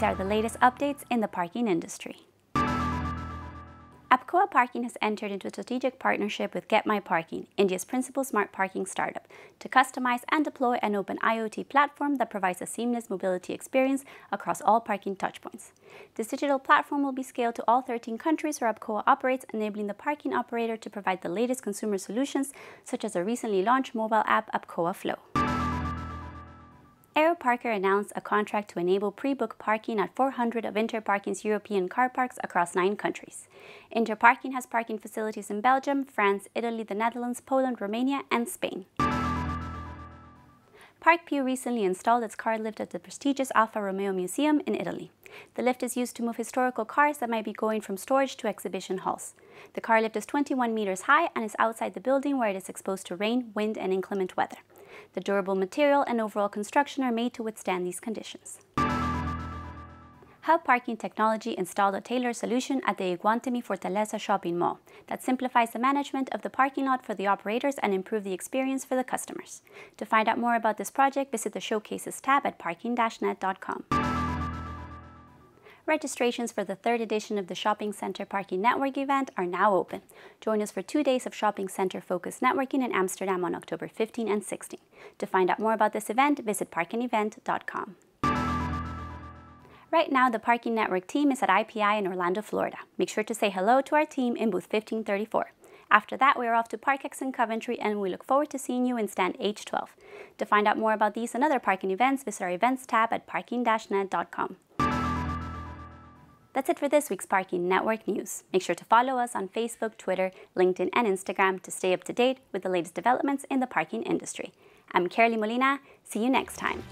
These are the latest updates in the parking industry. APCOA Parking has entered into a strategic partnership with Get My Parking, India's principal smart parking startup, to customize and deploy an open IoT platform that provides a seamless mobility experience across all parking touchpoints. This digital platform will be scaled to all 13 countries where APCOA operates, enabling the parking operator to provide the latest consumer solutions, such as the recently launched mobile app APCOA Flow. AeroParker announced a contract to enable pre-book parking at 400 of Interparking's European car parks across 9 countries. Interparking has parking facilities in Belgium, France, Italy, the Netherlands, Poland, Romania, and Spain. Parkpiú recently installed its car lift at the prestigious Alfa Romeo Museum in Italy. The lift is used to move historical cars that might be going from storage to exhibition halls. The car lift is 21 meters high and is outside the building where it is exposed to rain, wind, and inclement weather. The durable material and overall construction are made to withstand these conditions. Hub Parking Technology installed a tailored solution at the Iguatemi Fortaleza shopping mall that simplifies the management of the parking lot for the operators and improves the experience for the customers. To find out more about this project, visit the Showcases tab at parking-net.com. Registrations for the 3rd edition of the Shopping Center Parking Network event are now open. Join us for 2 days of shopping center-focused networking in Amsterdam on October 15 and 16. To find out more about this event, visit parkingevent.com. Right now, the Parking Network team is at IPI in Orlando, Florida. Make sure to say hello to our team in booth 1534. After that, we are off to ParkX in Coventry, and we look forward to seeing you in stand H12. To find out more about these and other parking events, visit our events tab at parking-net.com. That's it for this week's Parking Network news. Make sure to follow us on Facebook, Twitter, LinkedIn, and Instagram to stay up to date with the latest developments in the parking industry. I'm Caroline Molina. See you next time.